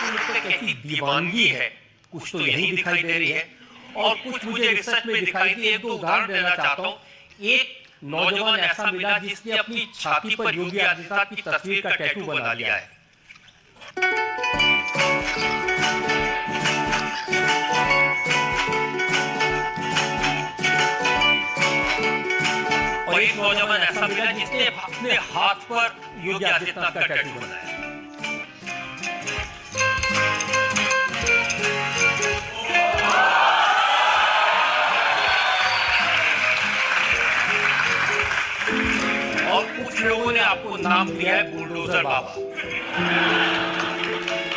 आपको कैसी दीवानगी है, कुछ तो यही दिखाई दे रही है और कुछ मुझे रिसर्च में दिखाई दी। एक दो उदाहरण देना चाहता हूँ। एक नौजवान ऐसा मिला जिसने अपनी छाती पर योगी आदित्यनाथ की तस्वीर का टैटू बना लिया है। और एक नौजवान ऐसा मिला जिसने अपने हाथ पर योगी आदित्यनाथ का टैटू बनाया। और कुछ लोगों ने आपको नाम दिया है बुलडोजर बाबा,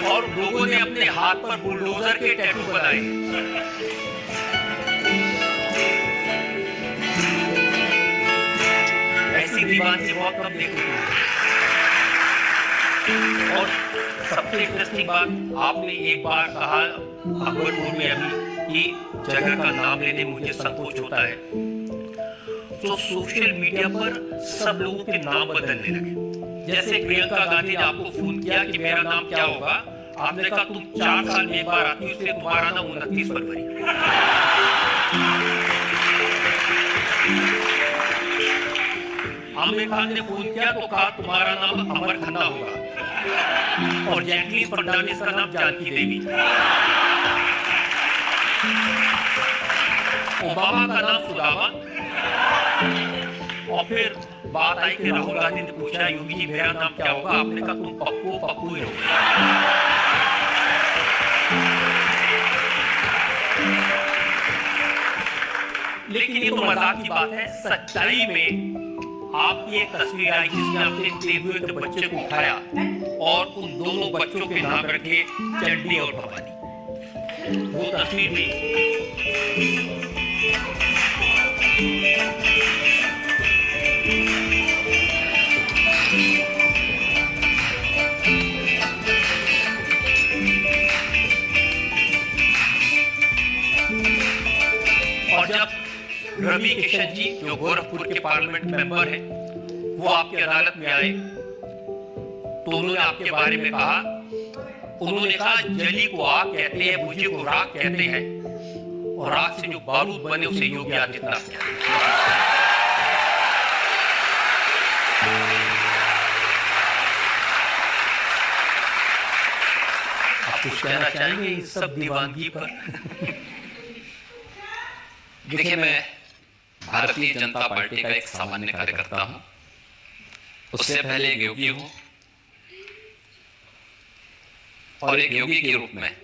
और लोगों ने अपने हाथ पर बुलडोजर के टैटू बनाए। ऐसी दीवानगी बहुत कम देखने को मिली। और सबसे इंटरेस्टिंग बात, आपने एक बार कहा अकबरपुर में अभी कि जगह का नाम लेने में मुझे संकोच होता है, तो सोशल मीडिया पर सब लोगों के नाम बदलने लगे। जैसे प्रियंका गांधी ने आपको फोन किया कि मेरा नाम क्या होगा, आपने कहा तुम 4 साल में एक बार आती हो, इसलिए तुम्हारा नाम 29 फरवरी। आमिर खान ने फोन किया तो कहा तुम्हारा नाम अमर खन्ना होगा, और जैकलीन फर्नांडिस का नाम जानकी देवी। ओबामा का नाम सुदामा। और फिर बात आई कि राहुल गांधी ने पूछा योगी जी मेरा नाम क्या होगा, आपने कहा तुम पप्पू ही रहोगे। लेकिन ये तो मजाक की बात है। सच्चाई में आपकी एक तस्वीर आई जिसमें आपने टेबुल के बच्चे को उठाया और उन दोनों बच्चों के नाम रखे चंडी और भवानी। वो तस्वीर भी और जब रवि किशन जी जो गोरखपुर के पार्लियामेंट मेंबर हैं, वो आपकी अदालत में आए तो उन्होंने आपके बारे में कहा, उन्होंने कहा जली को आग कहते हैं, बुझी को राख कहते हैं, और राख से जो बारूद बने उसे योगी आदित्यनाथ कहते हैं। आप कुछ कहना चाहेंगे इस सब दीवानगी पर? देखिए, मैं भारतीय जनता पार्टी का एक सामान्य कार्यकर्ता हूं, उससे पहले एक योगी हूं, और एक योगी के रूप में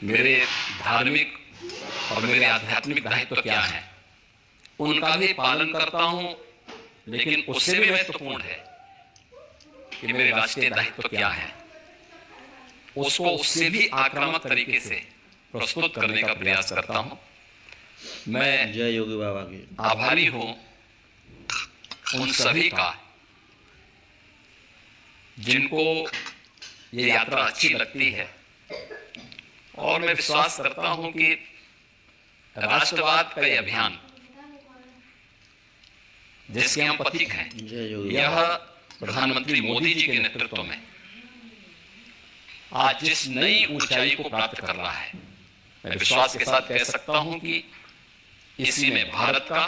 मेरे धार्मिक और मेरे आध्यात्मिक दायित्व क्या हैं उनका भी पालन करता हूं। लेकिन उससे भी महत्वपूर्ण है कि मेरे राष्ट्रीय दायित्व क्या है, उसको उससे भी आक्रामक तरीके से प्रस्तुत करने का प्रयास करता हूं। मैं जय योगी बाबा की आभारी हूं उन सभी का जिनको ये यात्रा अच्छी लगती है, और मैं विश्वास करता हूं कि राष्ट्रवाद का यह अभियान जिसके हम प्रतीक हैं, यह प्रधानमंत्री मोदी जी के नेतृत्व में आज जिस नई ऊंचाई को प्राप्त कर रहा है, मैं विश्वास के साथ कह सकता हूं कि इसी में भारत का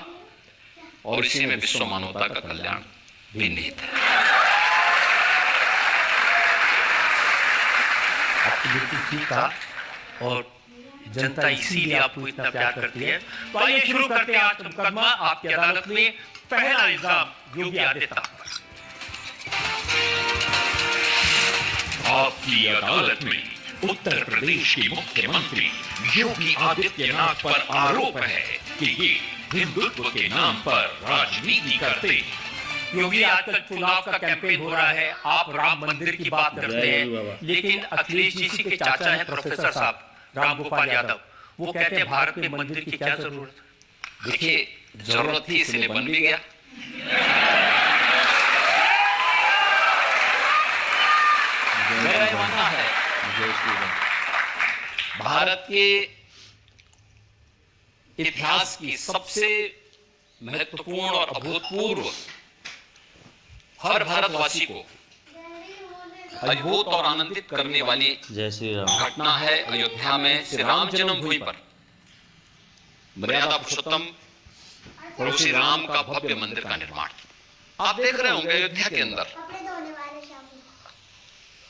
और इसी में विश्व मानवता का कल्याण भी निहित है। आपको बिल्कुल ठीक कहा, और जनता इसीलिए आपको इतना प्यार करती है। तो आइए शुरू करते हैं आज मुकदमा आपकी अदालत में। पहला इल्जाम योगी आदित्यनाथ पर। आपकी अदालत में उत्तर प्रदेश के मुख्यमंत्री योगी आदित्यनाथ पर आरोप है कि ये हिंदुत्व के नाम पर राजनीति करते। योगी आजकल चुनाव का कैंपेन हो रहा है, आप राम मंदिर की बात करते हैं, लेकिन अखिलेश जी के चाचा हैं प्रोफेसर साहब राम गोपाल यादव, वो कहते हैं भारत में मंदिर की क्या जरूरत। देखिए, जरूरत थी इसलिए बन भी गया। मेरा ये मानना है भारत के इतिहास की सबसे महत्वपूर्ण और अभूतपूर्व हर भारतवासी को अद्भुत और आनंदित करने वाली जय श्री राम। घटना है अयोध्या में श्री राम जन्मभूमि पर मर्यादा पुरुषोत्तम प्रभु श्री राम का भव्य मंदिर का निर्माण। आप देख रहे होंगे अयोध्या के अंदर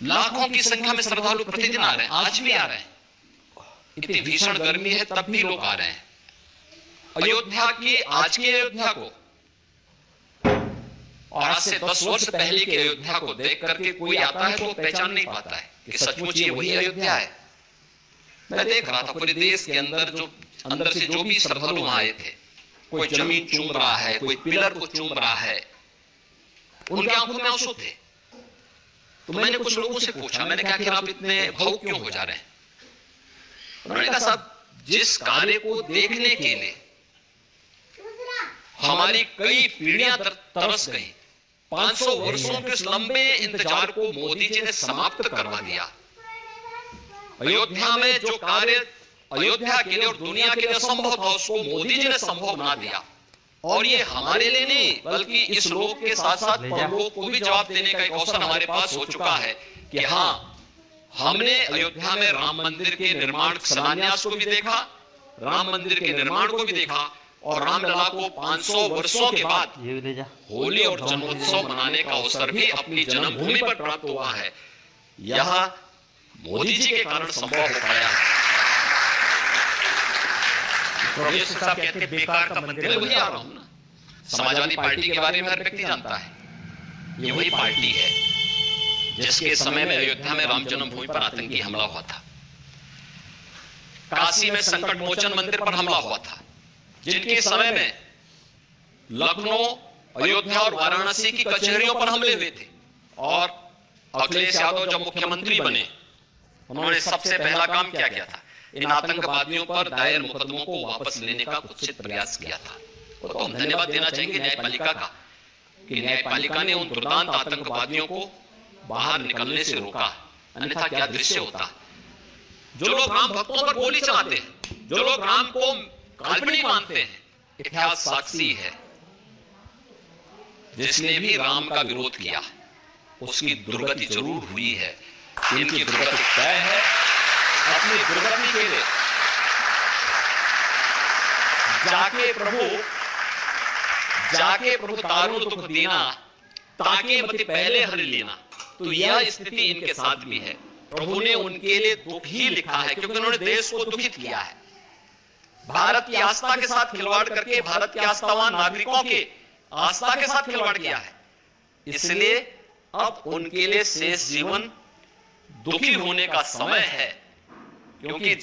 लाखों की संख्या में श्रद्धालु प्रतिदिन आ रहे हैं, आज भी आ रहे हैं। इतनी भीषण गर्मी है तब भी लोग आ रहे हैं। अयोध्या की आज की अयोध्या को और आज से 10 वर्ष पहले की अयोध्या को देख करके कोई आता है तो पहचान नहीं पाता है कि सचमुच ये वही अयोध्या है। मैं देख रहा था पूरे देश के अंदर अंदर से जो भी श्रद्धालु आए थे, कोई जमीन चूम रहा है, कोई पिलर को चूम रहा है, उनके आंखों में आंसू थे। तो मैंने कुछ लोगों से पूछा, मैंने कहा कि आप इतने भावुक क्यों हो जा रहे हैं? उन्होंने कहा साहब, जिस कार्य को देखने के लिए हमारी कई पीढ़ियां तरस गई, 500 वर्षों के इस लंबे इंतजार को मोदी जी ने समाप्त करवा दिया। अयोध्या में जो कार्य अयोध्या के लिए और दुनिया के लिए असंभव था, उसको मोदी जी ने संभव बना दिया। और ये हमारे लिए नहीं बल्कि इस लोक के साथ साथ परलोक को भी जवाब देने का एक अवसर हमारे पास हो चुका है कि हाँ, हमने अयोध्या में राम मंदिर के निर्माण शिलान्यास को भी देखा, राम मंदिर के निर्माण को भी देखा और रामलला को 500 वर्षों के बाद होली और जन्मोत्सव मनाने का अवसर भी अपनी जन्मभूमि पर प्राप्त हुआ है। यह मोदी जी के कारण संभव हो पाया है। प्रोफेसर साहब कहते हैं बेकार का मंदिर मैं वही आ रहा हूं ना। समाजवादी पार्टी के बारे में हर व्यक्ति जानता है, ये वही पार्टी है जिसके समय में अयोध्या में राम जन्मभूमि पर आतंकी हमला हुआ था, काशी में संकट मोचन मंदिर पर हमला हुआ था, जिनके समय में लखनऊ, अयोध्या और वाराणसी की कचहरियों पर हमले हुए थे। और अखिलेश यादव जब मुख्यमंत्री बने, उन्होंने सबसे पहला काम क्या किया था? इन आतंकवादियों पर दायर मुकदमों को वापस लेने का कुत्सित प्रयास किया था। तो हम धन्यवाद देना चाहेंगे न्यायपालिका का कि न्यायपालिका ने उन दुर्दांत आतंकवादियों को बाहर निकलने से रोका, अन्यथा क्या दृश्य होता। जो लोग राम भक्तों पर गोली चलाते हैं, जो लोग राम को काल्पनिक मानते हैं, इतिहास साक्षी है, जिसने भी राम का विरोध किया उसकी दुर्गति जरूर हुई है। इनकी दुर्गति तय है। अपनी दुर्गति के लिए जाके प्रभु तारू दुख देना, ताके मति पहले हरि लेना। तो यह स्थिति इनके साथ भी है। प्रभु ने उनके लिए दुख ही लिखा है क्योंकि उन्होंने देश को दुखित किया है। भारत की आस्था के साथ खिलवाड़ करके भारत के आस्थावान नागरिकों के आस्था के साथ खिलवाड़ किया है। इसलिए अब उनके लिए शेष जीवन दुखी होने का समय है, क्योंकि